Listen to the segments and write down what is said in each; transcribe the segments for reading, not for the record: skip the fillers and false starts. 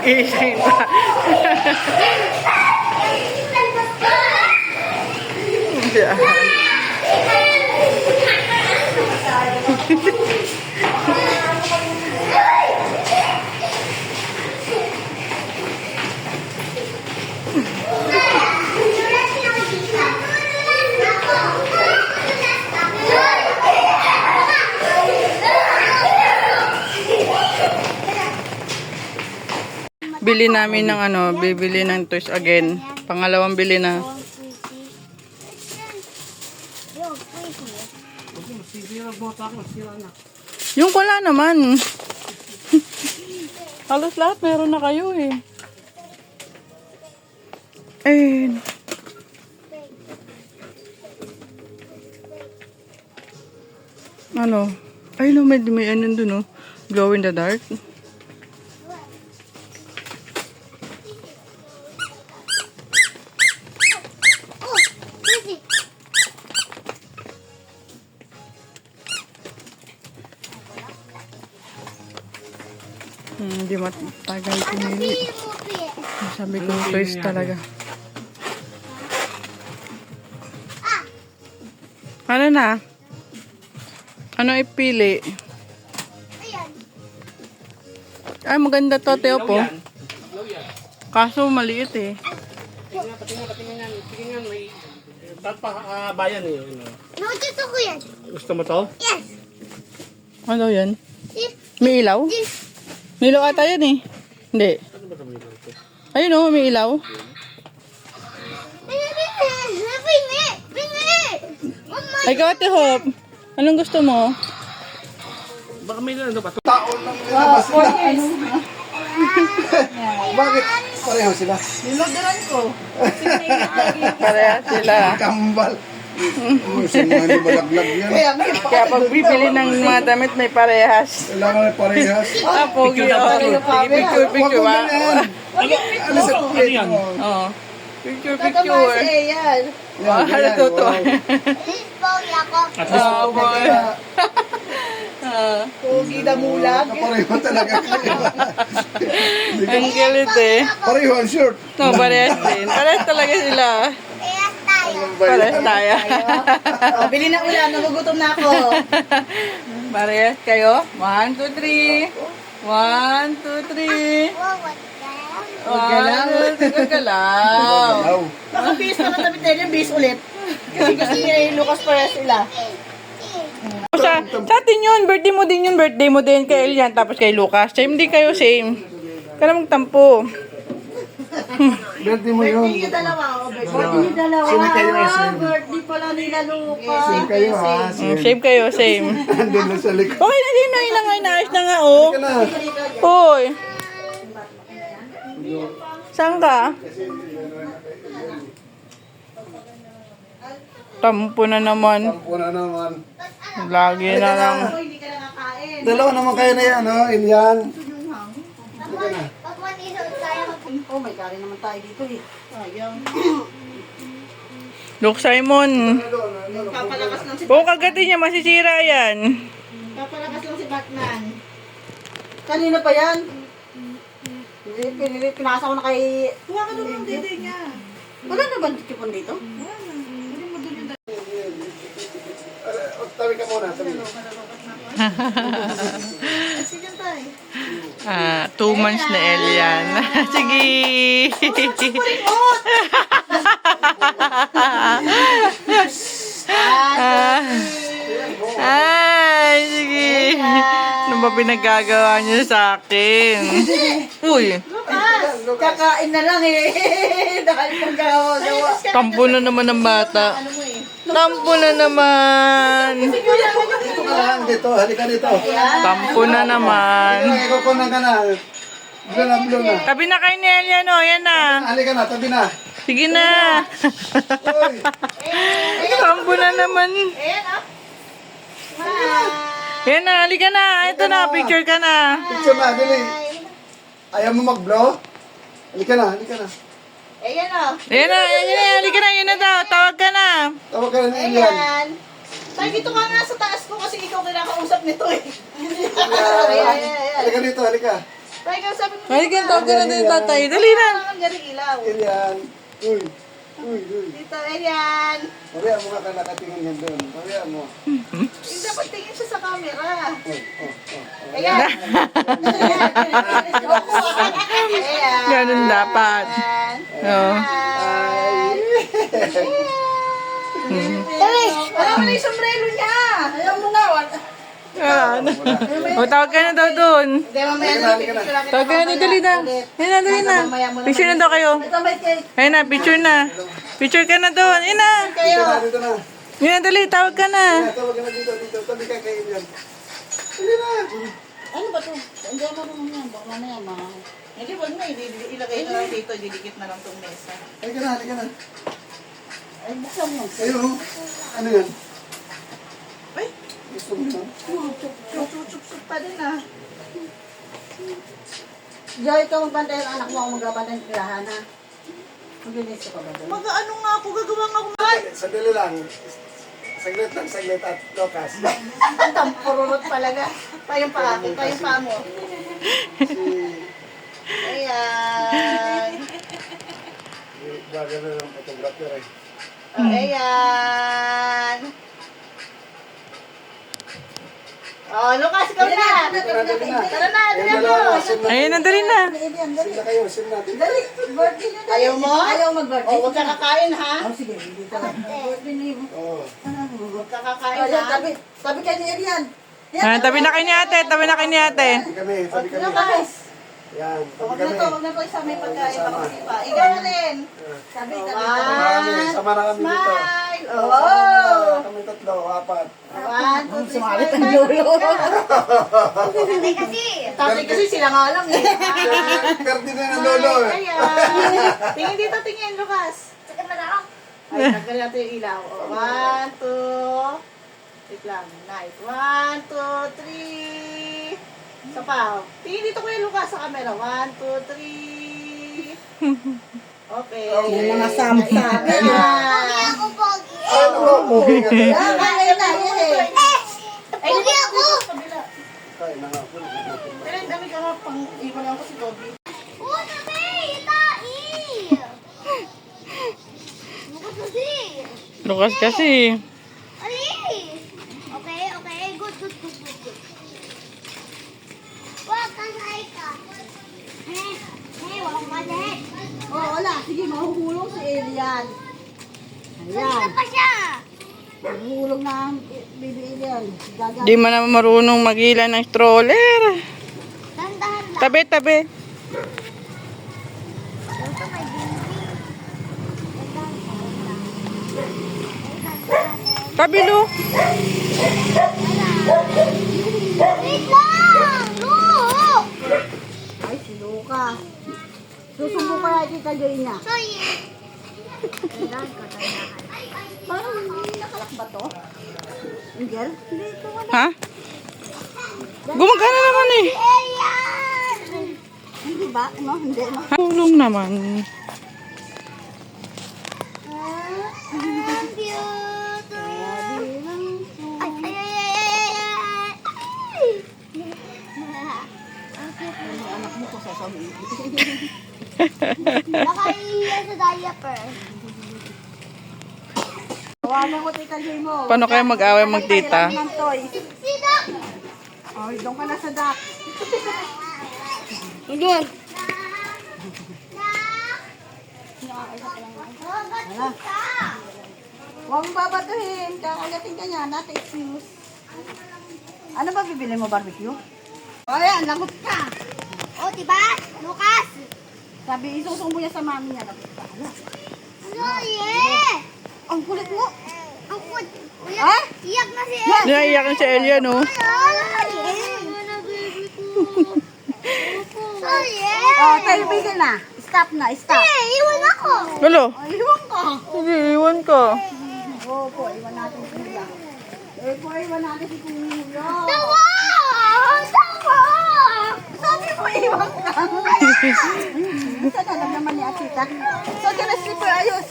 Gising pa. Diyan. Bili namin ng ano, bibili ng toys again. Pangalawang bili na. Yung wala naman. Halos lahat meron na kayo eh. Ayun. Ano? Ay no, may ano dun oh. Glow in the dark. Hindi matagal pinili. Sabi ko, toys talaga. Ano na? Ano ipili? Ay, maganda to, Teo po. Kaso maliit eh. Patingin may bayan eh. No, gusto ko yan. Gusto mo to? Yes. Ano yan? Yes. May ilaw? Yes. May ilaw ata yan eh. Hindi. Ano ba ito may ilaw to? Ayun oh, may ilaw. Pingi! Pingi! Ay, Ate Hope. Anong gusto mo? Baka may ano ba? Taon lang nilabas sila. Bakit? Pareho sila. Nilogaran ko. Pareha sila. Kambal. Sino malaglag yan? Kaya pag bibili ng mga damit may parehas. Kailangan na parehas. Ah, pogi. Sige, picture, picture. Wag mo yan. Ano sa Ano kulit yan? mo? Oo. Picture, picture. Yan, Wow, ganyan, totoo. wow. Pogi ako. At least, Oh, boy. Pogi na mulag. Pareho talaga kayo. Ang galit eh. Pareho ang shirt. No, parehas din. Parehas talaga sila. Kaya tayo. Parehas tayo. Bili na ulam, nagugutom na ako. Parehas kayo. 1, 2, 3. 1, 2, 3. Wow, what the? 1, 2, 3. Gagalaw. Wow. Baka bis na katabi tayo yung bis ulit. Kasi gusto niya yung Lucas para sila. Sa atin yun, birthday mo din yun, birthday mo din kay Elian, tapos kay Lucas. Same din kayo, same. Kaya magtampo. Birthday mo yun. Yung dalawa, birthday yung dalawa. Sino kayo, SM? Birthday pala nila Lucas. Sino kayo ha? Same kayo, same. Andun na sa likod. Okay na din, na nga, inaayos na nga, oh. Ka na. Hoy. Saan ka? Tampo na naman. Tampo na naman. Lagi na lang. Hindi ka nakakain. Dalawa naman kayo na yan, oh. Ilian. Pag manisod tayo. Oh my God, naman tayo dito eh. Sayang. Look, Simon. Papalakas lang si Kung kagatin niya, masisira yan. Papalakas lang si Batman. Kanina pa yan? Pinasa ko na kay... Huwag ka naman dito niya. Wala na ba tipon dito? Tabi ka muna, tabi. Sige tayo. 2 months na Elian. Sige. Ay, sige. Ano ba pinagagawa niyo sa akin? Uy, Kakain na lang eh. Dahil paggawa. tampo na naman ng bata. Tampo na naman. Dito ka lang, dito. Halika dito. Tampo na naman. Ikaw ko na ka na. Blue na, blue na. Tabi na kayo ni Elian, oh. Yan na. Halika na, tabi na. Sige na. Uy. Tampo na naman. Yan na, halika na. Ito na, picture ka na. Picture na, dili. Ayaw mo mag-blow? Halika na, halika na. Ayan o. Yan na, halika na. Yun na daw, tawag ka na. Tawag ka na ni Ilian. Ayan. Tay, dito ka nga sa taas ko kasi ikaw kinakausap nito eh. Halika dito, halika. Tayo ka sabi mo. Halika, tawag ka na din yung tatay. Dali na. Ang galing ilaw. Elian. Uy. Uy, uy. Dito, Elian. Pariya mo nga ka nakatingin yan doon. Pariya mo. Hindi dapat tingin siya sa camera. Oh. Ayan. Ayan. Ganun dapat. Oo. Alam mo na yung sombrero niya. Ayaw mo na. O, tawag ka na daw doon. Hindi, mamaya na. Picture lang kita. Tawag ka na, dali na. Ayun na, dali na. Picture na daw kayo. Ito may cake. Ayun na, picture na. Picture ka na doon. Ayun na. Kayo. Dito na. Ayun na, dali, tawag ka na. Tawag ka na dito. Tabi ka kay Elian. Dali na. Ano ba to? Hindi ako marunong yan. Baka mamaya mga... Hindi, wag na. Ilagay na lang dito. Didikit na lang itong mesa. Halika na, halika na. Ay, buksan mo. Ayun. Ano yan? Ay, Gusto mo na? chup pa din ah. Joy, ikaw magbantay ang anak mo. Ako magbantay ng tirahan ha. Maglinis ka pa ba doon? Mag-ano nga ako. Gagawa nga ako. Sandali lang. Saglit at lokas. Ang tampururot talaga. Payong pa akin. Payong pa mo. Ayan. Baga na ng photographer eh. Oh, ayan. Oh, Lucas, ikaw na. Tara na, dali mo. Ayun na, dali na. Sim na kayo, sim natin. Ayaw mo? Ayaw mag-birthday. Oh, huwag ka kakain ha. Ate. Oo. Huwag ka kakain ha. Sabi kayo ni Elian. Ah, tabi na kayo ni ate, tabi na kayo ni ate. Sabi kami. Lucas. Yan, Huwag sabi na kami. to, huwag na to. Isa may pagkain. Pakasipa. Ikaw na rin. Sabi Sama na kami dito. Smile. Sama Oh. kami tatlo, apat. 1, 2, 3, Sumalit ang smile. lolo. Ate kasi. Tatay kasi sila nga lang eh. Gardi na ng lolo eh. Ayan. Tingin dito, tingin, Lucas. Sige mo na ako. Ay, tanggalin natin yung ilaw. 1, 2. Wait lang. Nice. 1, 2, 3. Isa pa. Tingin dito Kuya Lucas sa camera. 1, 2, 3. Okay. Okay. Mga samsam. Pogi ako, pogi. Ano ba? Pogi nga tayo. Ayun na, yun eh. Pogi ako. Kain na nga po. Pero ang dami ka nga pang iwan ako si Toby. Oh, sabi. Itai. Bukas kasi. Lukas kasi. Ali. Okay. Good. Wag kang ka. Wag kang lahat. Oh, wala. Sige, mahuhulong si Elian. Saan Ayan. pa siya? Mahuhulong na ang baby Elian. Gaga. Di man naman marunong magila ng stroller. Dahan-dahan lang. Tabi. Ito may baby. Tabi, Lu. Wait lang! Look! Ay, si Luca. Susubo kaya kita Joy niya. Sorry. Parang hindi nakalak ba to? Angel? Hindi ito wala. Ha? Gumagana naman eh. Ayan! Hindi ba? No, hindi. No. Tulong naman. Cute! Anak mo ko sa sami. Nakaiya sa diaper. Tawagan ko tita Joy mo. Paano kayo mag-away magtita? Ng toys. Sino? Oh, doon ka na sa dock. Doon. Huwag mong babatuhin. Kakagating ka niya. Not excuse. Ano ba bibili mo, barbecue? O yan, lagot ka. Oh, diba? Lucas! Sabi, isusumbo niya sa mami niya. Lagot ka. Ala, Ano, yeah! ang kulit mo. Ang kut. Ha? Iyak na si Naiiyakan si Elia, no? Sorry, Oh, tayo bigil na. Stop na, stop. iwan ako. Lolo, Oh, iwan ka. sige, iwan ka. Opo, iwan natin si Kuya. Po, iwan natin si Kuya. Tawa! Tawa! Sabi mo, iwan ka. Saan na naman ni Atita? Saan ka na slipper? Ayos.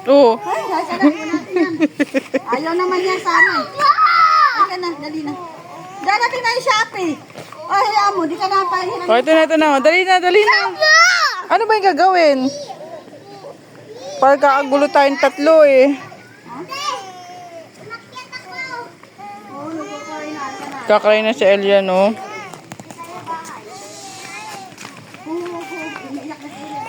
Oo. Ay, saan na po natin yan. Ayaw naman yan sana. Ay ka na, dali na. Darating na yung Shopee. Ay, hayaan mo, di ka napahingi O, ito na. Dali na. Ano ba yung gagawin? Parang kakagulo tayong tatlo eh. Oo, nagkakain na ka na. Kakain na si Elia, no? Umiiyak na sila.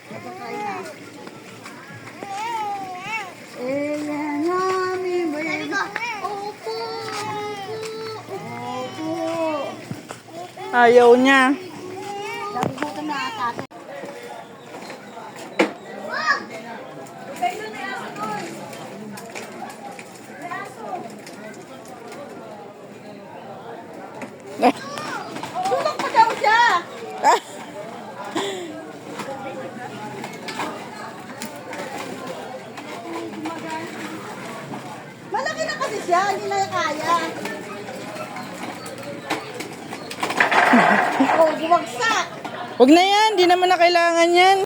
Nagkakain na. Ayan namin, baby. Opo. Opo. Ayaw niya. Nagugutom na ata. Tulog pa daw siya. Malaki na kasi siya, hindi na kaya. Oh, bumagsak. Huwag na yan. Di naman na kailangan yan.